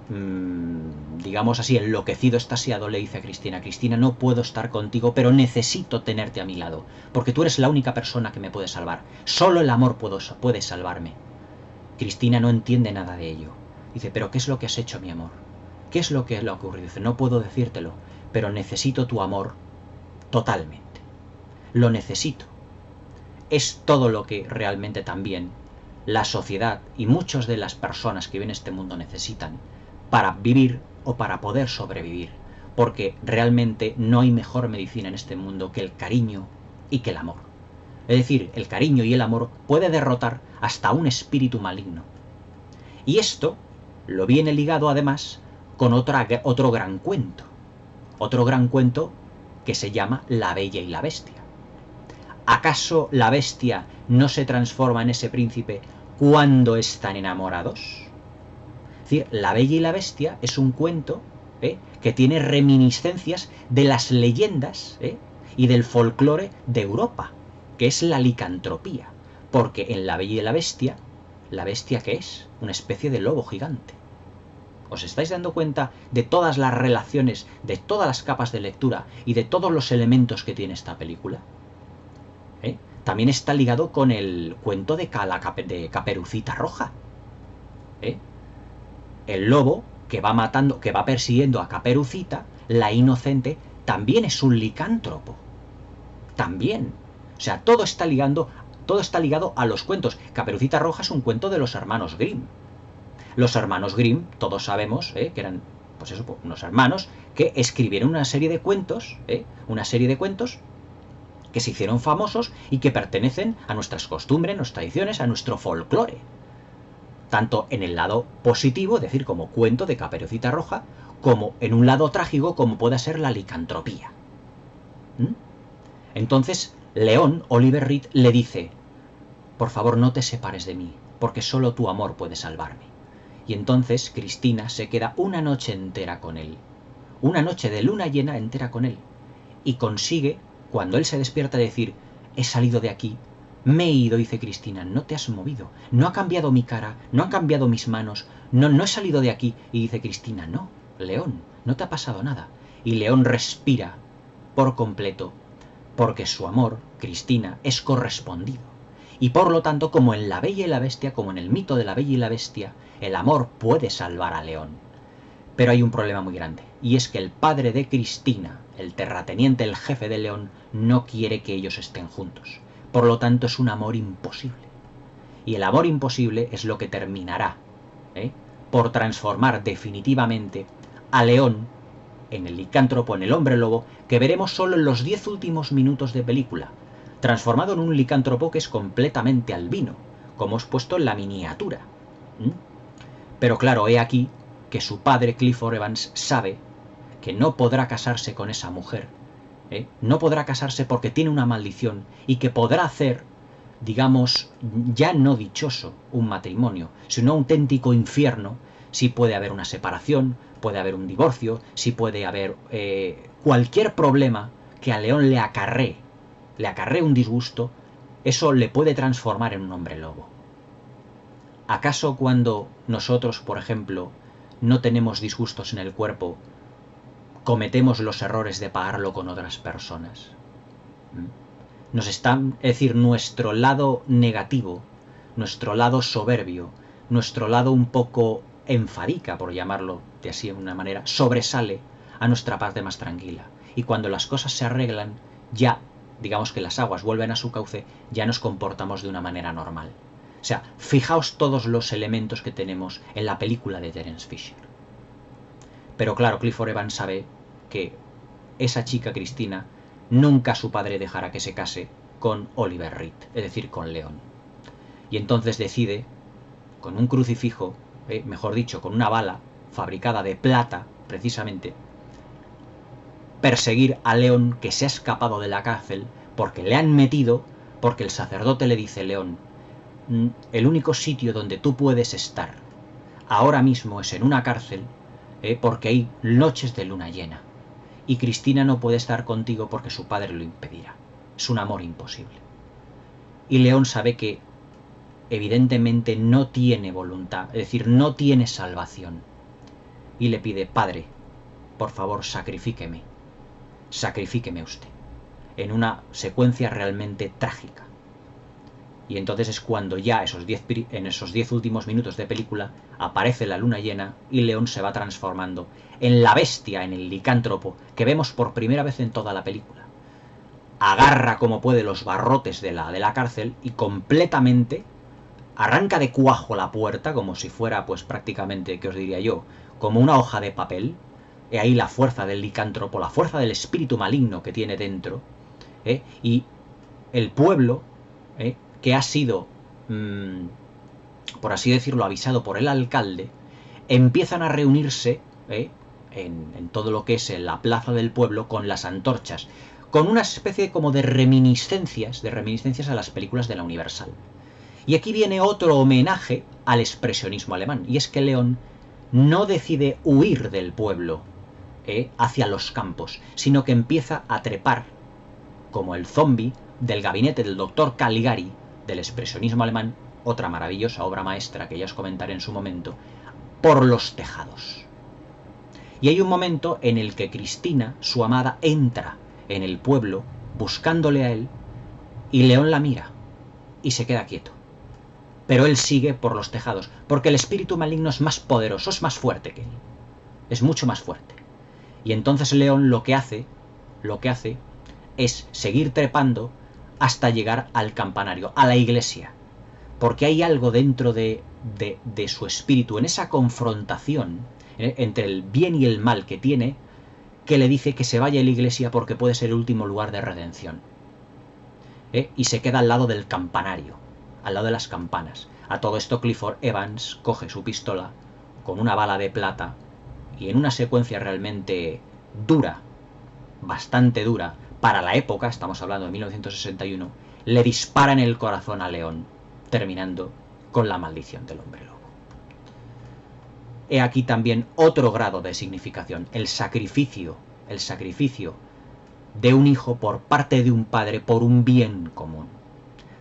digamos así, enloquecido, estasiado, le dice a Cristina, Cristina, no puedo estar contigo, pero necesito tenerte a mi lado, porque tú eres la única persona que me puede salvar. Solo el amor puede salvarme. Cristina no entiende nada de ello. Dice, pero ¿qué es lo que has hecho, mi amor? ¿Qué es lo que le ha ocurrido? Dice, no puedo decírtelo, pero necesito tu amor totalmente. Lo necesito. Es todo lo que realmente también la sociedad y muchas de las personas que viven en este mundo necesitan para vivir o para poder sobrevivir, porque realmente no hay mejor medicina en este mundo que el cariño y que el amor. Es decir, el cariño y el amor puede derrotar hasta un espíritu maligno. Y esto lo viene ligado además con otro gran cuento. Otro gran cuento que se llama La Bella y la Bestia. ¿Acaso la bestia no se transforma en ese príncipe cuando están enamorados? Es decir, La Bella y la Bestia es un cuento que tiene reminiscencias de las leyendas y del folclore de Europa, que es la licantropía. Porque en La Bella y la Bestia ¿qué es? Una especie de lobo gigante. ¿Os estáis dando cuenta de todas las relaciones, de todas las capas de lectura y de todos los elementos que tiene esta película? También está ligado con el cuento de Caperucita Roja. ¿eh? El lobo que va matando, que va persiguiendo a Caperucita, la inocente, también es un licántropo. También. O sea, todo está ligado a los cuentos. Caperucita Roja es un cuento de los hermanos Grimm. Los hermanos Grimm, todos sabemos, que eran, pues eso, unos hermanos que escribieron una serie de cuentos, que se hicieron famosos y que pertenecen a nuestras costumbres, nuestras tradiciones, a nuestro folclore. Tanto en el lado positivo, es decir, como cuento de Caperucita Roja, como en un lado trágico, como pueda ser la licantropía. Entonces, León, Oliver Reed, le dice: por favor, no te separes de mí, porque solo tu amor puede salvarme. Y entonces Cristina se queda una noche entera con él, una noche de luna llena entera con él, y consigue, cuando él se despierta, decir: he salido de aquí, me he ido. Dice Cristina: no te has movido, no ha cambiado mi cara, no han cambiado mis manos, no he salido de aquí. Y dice Cristina: no, León, no te ha pasado nada. Y León respira por completo, porque su amor, Cristina, es correspondido. Y por lo tanto, como en La Bella y la Bestia, como en el mito de La Bella y la Bestia, el amor puede salvar a León. Pero hay un problema muy grande, y es que el padre de Cristina, el terrateniente, el jefe de León, no quiere que ellos estén juntos. Por lo tanto, es un amor imposible. Y el amor imposible es lo que terminará por transformar definitivamente a León en el licántropo, en el hombre lobo, que veremos solo en los 10 últimos minutos de película, transformado en un licántropo que es completamente albino, como os he puesto en la miniatura. Pero claro, he aquí que su padre, Clifford Evans, sabe que no podrá casarse con esa mujer, no podrá casarse porque tiene una maldición, y que podrá hacer, digamos, ya no dichoso un matrimonio, sino un auténtico infierno, si puede haber una separación, puede haber un divorcio, si puede haber cualquier problema que a León le acarree un disgusto, eso le puede transformar en un hombre lobo. ¿Acaso cuando nosotros, por ejemplo, no tenemos disgustos en el cuerpo, cometemos los errores de pagarlo con otras personas? Es decir, nuestro lado negativo, nuestro lado soberbio, nuestro lado un poco enfadica, por llamarlo de así de una manera, sobresale a nuestra parte más tranquila. Y cuando las cosas se arreglan, ya, digamos que las aguas vuelven a su cauce, ya nos comportamos de una manera normal. O sea, fijaos todos los elementos que tenemos en la película de Terence Fisher. Pero claro, Clifford Evans sabe que esa chica, Cristina, nunca su padre dejará que se case con Oliver Reed, es decir, con León. Y entonces decide, con un crucifijo, mejor dicho, con una bala fabricada de plata, precisamente, perseguir a León, que se ha escapado de la cárcel, porque le han metido, porque el sacerdote le dice: León, el único sitio donde tú puedes estar ahora mismo es en una cárcel, porque hay noches de luna llena. Y Cristina no puede estar contigo porque su padre lo impedirá. Es un amor imposible. Y León sabe que evidentemente no tiene voluntad, es decir, no tiene salvación. Y le pide: padre, por favor, sacrifíqueme usted. En una secuencia realmente trágica. Y entonces es cuando ya en esos 10 últimos minutos de película aparece la luna llena y León se va transformando en la bestia, en el licántropo, que vemos por primera vez en toda la película. Agarra como puede los barrotes de la cárcel y completamente arranca de cuajo la puerta, como si fuera, pues prácticamente, ¿qué os diría yo?, como una hoja de papel. Y ahí la fuerza del licántropo, la fuerza del espíritu maligno que tiene dentro, y el pueblo, que ha sido, por así decirlo, avisado por el alcalde, empiezan a reunirse en todo lo que es la plaza del pueblo con las antorchas, con una especie como de reminiscencias a las películas de la Universal. Y aquí viene otro homenaje al expresionismo alemán, y es que León no decide huir del pueblo hacia los campos, sino que empieza a trepar, como el zombi del gabinete del doctor Caligari, del expresionismo alemán, otra maravillosa obra maestra que ya os comentaré en su momento, por los tejados. Y hay un momento en el que Cristina, su amada, entra en el pueblo buscándole a él, y León la mira y se queda quieto. pero él sigue por los tejados, porque el espíritu maligno es más poderoso, es más fuerte que él, es mucho más fuerte. Y entonces León lo que hace es seguir trepando hasta llegar al campanario, a la iglesia, porque hay algo dentro de su espíritu, en esa confrontación entre el bien y el mal que tiene, que le dice que se vaya a la iglesia porque puede ser el último lugar de redención. Y se queda al lado del campanario, al lado de las campanas. A todo esto Clifford Evans coge su pistola con una bala de plata y en una secuencia realmente dura, bastante dura, para la época, estamos hablando de 1961, le dispara en el corazón a León, terminando con la maldición del hombre lobo. He aquí también otro grado de significación, el sacrificio de un hijo por parte de un padre por un bien común.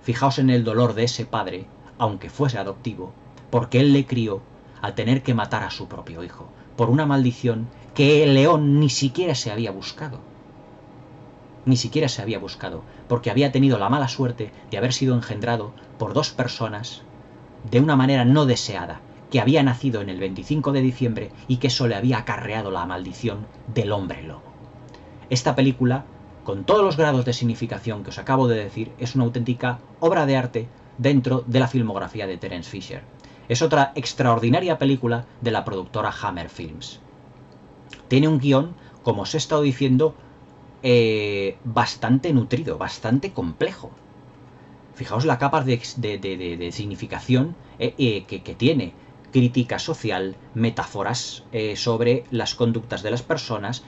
Fijaos en el dolor de ese padre, aunque fuese adoptivo, porque él le crió al tener que matar a su propio hijo, por una maldición que el León ni siquiera se había buscado. Ni siquiera se había buscado, porque había tenido la mala suerte de haber sido engendrado por dos personas de una manera no deseada, que había nacido en el 25 de diciembre y que eso le había acarreado la maldición del hombre lobo. Esta película, con todos los grados de significación que os acabo de decir, es una auténtica obra de arte dentro de la filmografía de Terence Fisher. Es otra extraordinaria película de la productora Hammer Films. Tiene un guión, como os he estado diciendo, bastante nutrido, bastante complejo. Fijaos la capa de significación que tiene. Crítica social, metáforas sobre las conductas de las personas,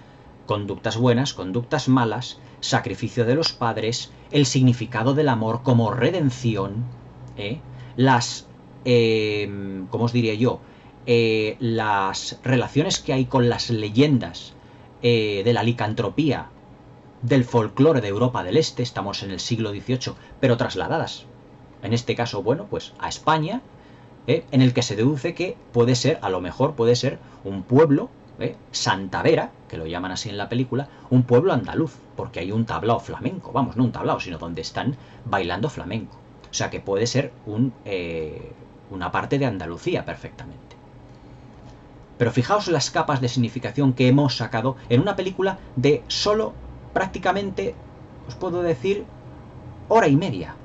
conductas buenas, conductas malas, sacrificio de los padres, el significado del amor como redención, ¿cómo os diría yo? Las relaciones que hay con las leyendas de la licantropía, del folclore de Europa del Este, estamos en el siglo XVIII, pero trasladadas, en este caso, bueno, pues a España, en el que se deduce que puede ser, a lo mejor puede ser un pueblo, Santa Vera, que lo llaman así en la película, un pueblo andaluz, porque hay un tablao flamenco, vamos, no un tablao, sino donde están bailando flamenco. O sea que puede ser una parte de Andalucía perfectamente. Pero fijaos las capas de significación que hemos sacado en una película de solo prácticamente, os puedo decir, hora y media.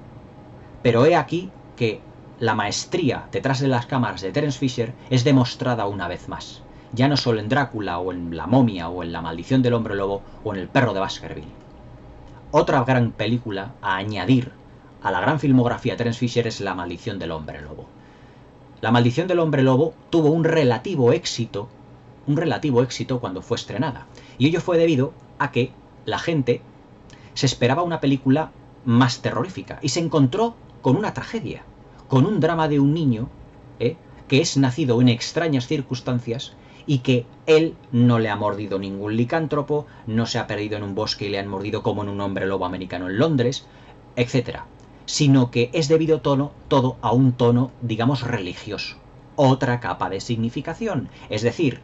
Pero he aquí que la maestría detrás de las cámaras de Terence Fisher es demostrada una vez más. Ya no solo en Drácula, o en La momia, o en La maldición del hombre lobo, o en El perro de Baskerville. Otra gran película a añadir a la gran filmografía de Terence Fisher es La maldición del hombre lobo. La maldición del hombre lobo tuvo un relativo éxito cuando fue estrenada. Y ello fue debido a que la gente se esperaba una película más terrorífica y se encontró con una tragedia, con un drama de un niño que es nacido en extrañas circunstancias y que él no le ha mordido ningún licántropo, no se ha perdido en un bosque y le han mordido como en un hombre lobo americano en Londres, etc. Sino que es debido todo a un tono, digamos, religioso. Otra capa de significación. Es decir,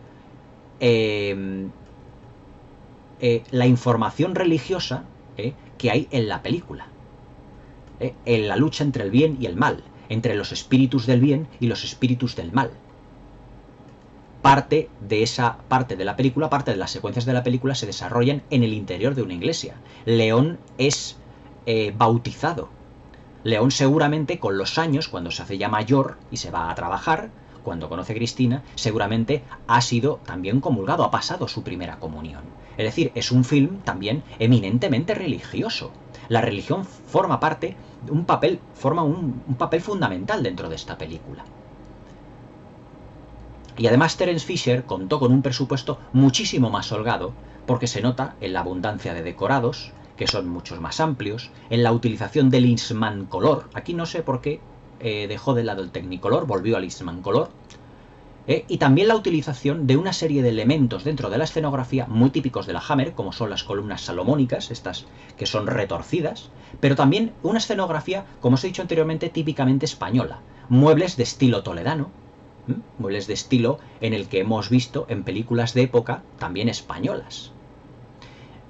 la información religiosa que hay en la película. En la lucha entre el bien y el mal, entre los espíritus del bien y los espíritus del mal. Parte de la película, parte de las secuencias de la película se desarrollan en el interior de una iglesia. León es bautizado. León seguramente con los años, cuando se hace ya mayor y se va a trabajar, cuando conoce a Cristina, seguramente ha sido también comulgado, ha pasado su primera comunión. Es decir, es un film también eminentemente religioso. La religión forma un papel fundamental dentro de esta película. Y además Terence Fisher contó con un presupuesto muchísimo más holgado, porque se nota en la abundancia de decorados, que son muchos más amplios, en la utilización del Eastman Color. Aquí no sé por qué dejó de lado el Technicolor, volvió al Eastman Color. Y también la utilización de una serie de elementos dentro de la escenografía muy típicos de la Hammer, como son las columnas salomónicas, estas que son retorcidas, pero también una escenografía, como os he dicho anteriormente, típicamente española. Muebles de estilo toledano, muebles de estilo en el que hemos visto en películas de época también españolas.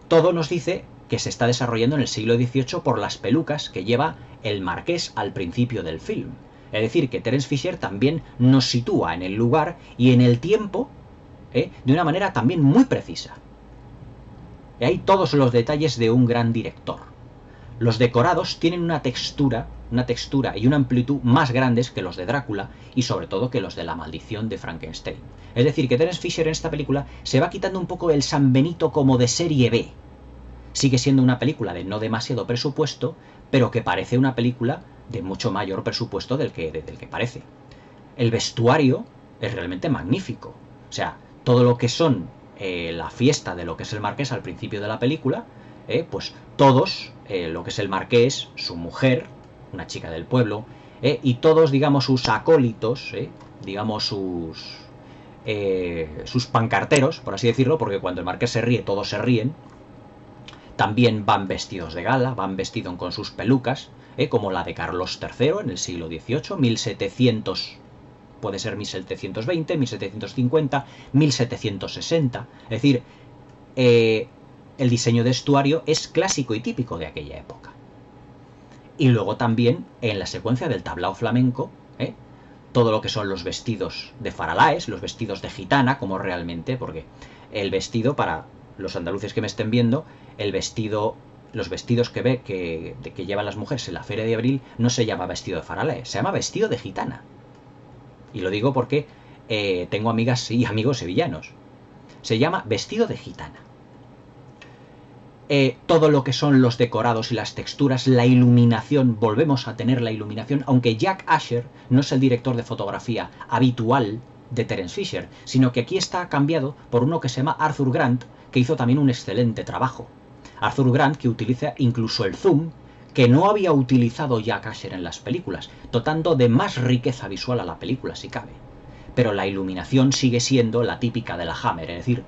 Todo nos dice que se está desarrollando en el siglo XVIII por las pelucas que lleva el marqués al principio del film. Es decir, que Terence Fisher también nos sitúa en el lugar y en el tiempo de una manera también muy precisa. Y hay todos los detalles de un gran director. Los decorados tienen una textura y una amplitud más grandes que los de Drácula y sobre todo que los de La maldición de Frankenstein. Es decir, que Terence Fisher en esta película se va quitando un poco el San Benito como de serie B. Sigue siendo una película de no demasiado presupuesto, pero que parece una película de mucho mayor presupuesto del que parece. El vestuario es realmente magnífico. O sea, todo lo que son la fiesta de lo que es el marqués al principio de la película, pues todos, lo que es el marqués, su mujer, una chica del pueblo, y todos, digamos, sus acólitos, digamos, sus pancarteros, por así decirlo, porque cuando el marqués se ríe, todos se ríen. También van vestidos de gala, van vestidos con sus pelucas, como la de Carlos III en el siglo XVIII, 1700, puede ser 1720, 1750, 1760. Es decir, el diseño de vestuario es clásico y típico de aquella época. Y luego también en la secuencia del tablao flamenco, todo lo que son los vestidos de faralaes, los vestidos de gitana, como realmente, porque el vestido, para los andaluces que me estén viendo, los vestidos que llevan las mujeres en la Feria de Abril no se llama vestido de faralaes, se llama vestido de gitana. Y lo digo porque tengo amigas y amigos sevillanos. Se llama vestido de gitana. Todo lo que son los decorados y las texturas, la iluminación, volvemos a tener la iluminación, aunque Jack Asher no es el director de fotografía habitual de Terence Fisher, sino que aquí está cambiado por uno que se llama Arthur Grant, que hizo también un excelente trabajo. Arthur Grant, que utiliza incluso el zoom, que no había utilizado Jack Asher en las películas, dotando de más riqueza visual a la película, si cabe. Pero la iluminación sigue siendo la típica de la Hammer, es decir,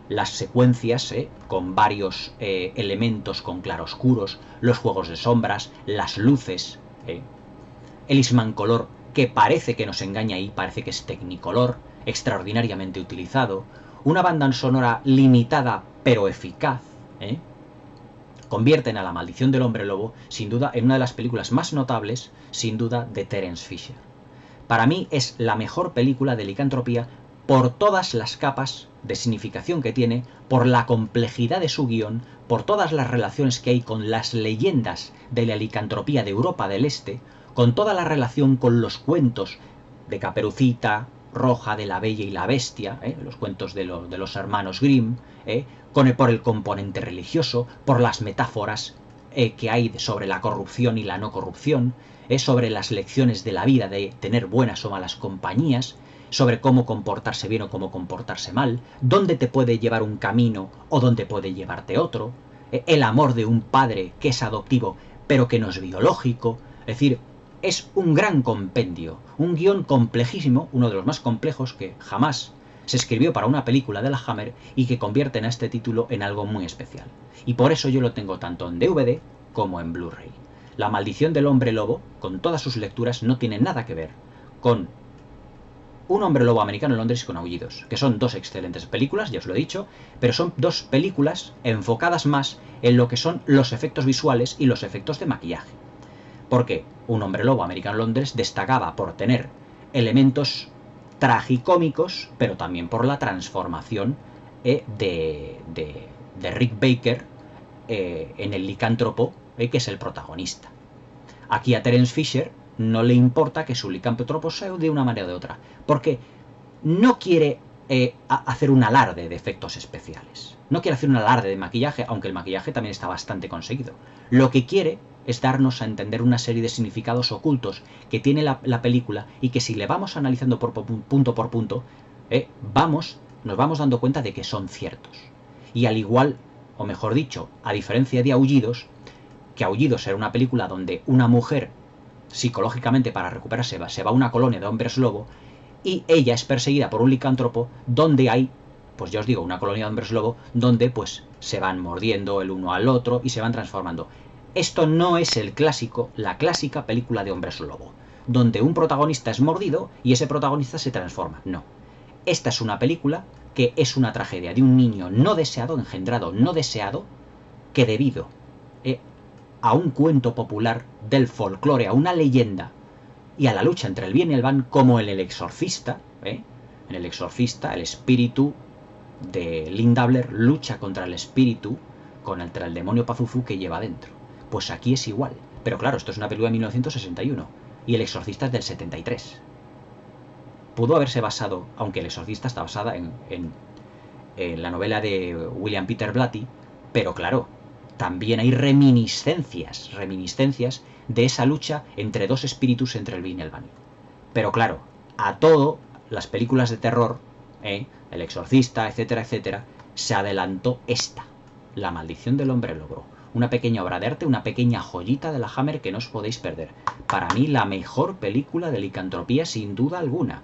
las secuencias con varios elementos con claroscuros, los juegos de sombras, las luces, el Ismancolor, que parece que nos engaña ahí, parece que es Technicolor, extraordinariamente utilizado, una banda sonora limitada pero eficaz, convierten a La maldición del hombre lobo, sin duda, en una de las películas más notables, sin duda, de Terence Fisher. Para mí es la mejor película de licantropía por todas las capas de significación que tiene, por la complejidad de su guión, por todas las relaciones que hay con las leyendas de la licantropía de Europa del Este, con toda la relación con los cuentos de Caperucita Roja, de La Bella y la Bestia, los cuentos de los hermanos Grimm, por el componente religioso, por las metáforas que hay sobre la corrupción y la no corrupción, sobre las lecciones de la vida de tener buenas o malas compañías, sobre cómo comportarse bien o cómo comportarse mal, dónde te puede llevar un camino o dónde puede llevarte otro, el amor de un padre que es adoptivo pero que no es biológico. Es decir, es un gran compendio, un guión complejísimo, uno de los más complejos que jamás se escribió para una película de la Hammer y que convierten a este título en algo muy especial. Y por eso yo lo tengo tanto en DVD como en Blu-ray. La maldición del hombre lobo, con todas sus lecturas, no tiene nada que ver con Un hombre lobo americano en Londres con aullidos, que son dos excelentes películas, ya os lo he dicho, pero son dos películas enfocadas más en lo que son los efectos visuales y los efectos de maquillaje. Porque Un hombre lobo americano en Londres destacaba por tener elementos tragicómicos, pero también por la transformación de Rick Baker en el licántropo, que es el protagonista. Aquí a Terence Fisher no le importa que su licántropo sea de una manera o de otra, porque no quiere hacer un alarde de efectos especiales. No quiere hacer un alarde de maquillaje, aunque el maquillaje también está bastante conseguido. Lo que quiere es darnos a entender una serie de significados ocultos que tiene la película y que si le vamos analizando punto por punto, nos vamos dando cuenta de que son ciertos. Y al igual, o mejor dicho, a diferencia de Aullidos, que Aullidos era una película donde una mujer psicológicamente para recuperarse se va a una colonia de hombres lobo y ella es perseguida por un licántropo donde hay, pues ya os digo, una colonia de hombres lobo donde pues se van mordiendo el uno al otro y se van transformando. Esto no es la clásica película de hombres lobo, donde un protagonista es mordido y ese protagonista se transforma. No. Esta es una película que es una tragedia de un niño no deseado, engendrado no deseado, que debido a un cuento popular del folclore, a una leyenda y a la lucha entre el bien y el mal, como en El Exorcista. En El Exorcista, el espíritu de Lynn Dabler lucha contra el espíritu, contra el demonio Pazuzu que lleva dentro. Pues aquí es igual. Pero claro, esto es una película de 1961 y El Exorcista es del 73. Pudo haberse basado, aunque El Exorcista está basada en la novela de William Peter Blatty, pero claro, también hay reminiscencias de esa lucha entre dos espíritus, entre el bien y el mal. Pero claro, a todo, las películas de terror, El Exorcista, etcétera, etcétera, se adelantó esta, La Maldición del Hombre Lobo. Una pequeña obra de arte, una pequeña joyita de la Hammer que no os podéis perder. Para mí, la mejor película de licantropía sin duda alguna.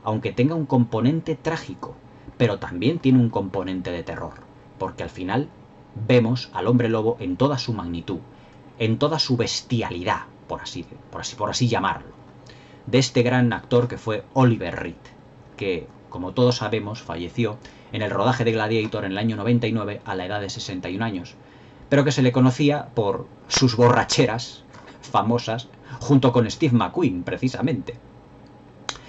Aunque tenga un componente trágico, pero también tiene un componente de terror. Porque al final vemos al hombre lobo en toda su magnitud, en toda su bestialidad, por así llamarlo, de este gran actor que fue Oliver Reed, que, como todos sabemos, falleció en el rodaje de Gladiator en el año 99 a la edad de 61 años, pero que se le conocía por sus borracheras famosas junto con Steve McQueen, precisamente,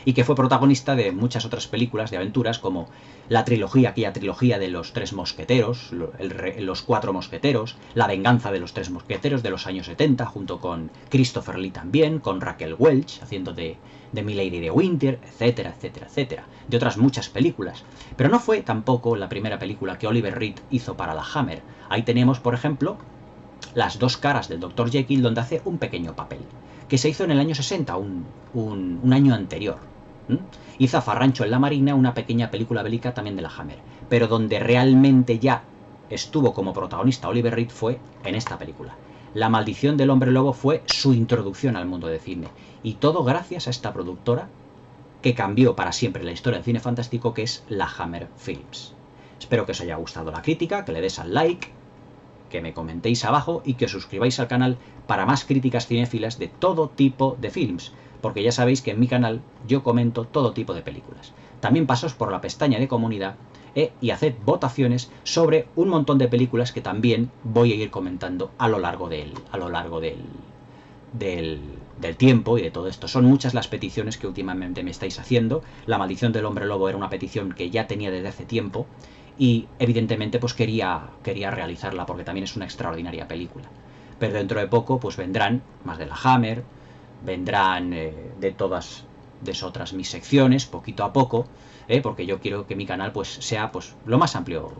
y que fue protagonista de muchas otras películas de aventuras como aquella trilogía de los Tres Mosqueteros, los Cuatro Mosqueteros, La Venganza de los Tres Mosqueteros de los años 70, junto con Christopher Lee también, con Raquel Welch, haciendo de Milady de Winter, etcétera, etcétera, etcétera, de otras muchas películas. Pero no fue tampoco la primera película que Oliver Reed hizo para la Hammer. Ahí tenemos, por ejemplo, Las dos caras del Dr. Jekyll, donde hace un pequeño papel, que se hizo en el año 60, un año anterior. Y Zafarrancho en la Marina, una pequeña película bélica también de la Hammer, pero donde realmente ya estuvo como protagonista Oliver Reed fue en esta película. La Maldición del Hombre Lobo fue su introducción al mundo del cine, y todo gracias a esta productora que cambió para siempre la historia del cine fantástico, que es la Hammer Films. Espero que os haya gustado la crítica, que le des al like, que me comentéis abajo y que os suscribáis al canal para más críticas cinéfilas de todo tipo de films, porque ya sabéis que en mi canal yo comento todo tipo de películas. También pasaos por la pestaña de comunidad y haced votaciones sobre un montón de películas que también voy a ir comentando a lo largo del tiempo y de todo esto. Son muchas las peticiones que últimamente me estáis haciendo. La Maldición del Hombre Lobo era una petición que ya tenía desde hace tiempo y evidentemente pues quería realizarla porque también es una extraordinaria película. Pero dentro de poco pues vendrán más de la Hammer, vendrán de todas otras mis secciones, poquito a poco, porque yo quiero que mi canal pues sea pues lo más amplio,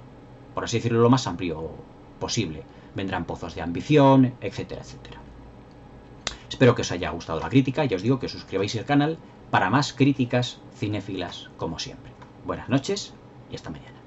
por así decirlo, lo más amplio posible. Vendrán pozos de ambición, etcétera, etcétera. Espero que os haya gustado la crítica y os digo que os suscribáis al canal para más críticas cinéfilas como siempre. Buenas noches y hasta mañana.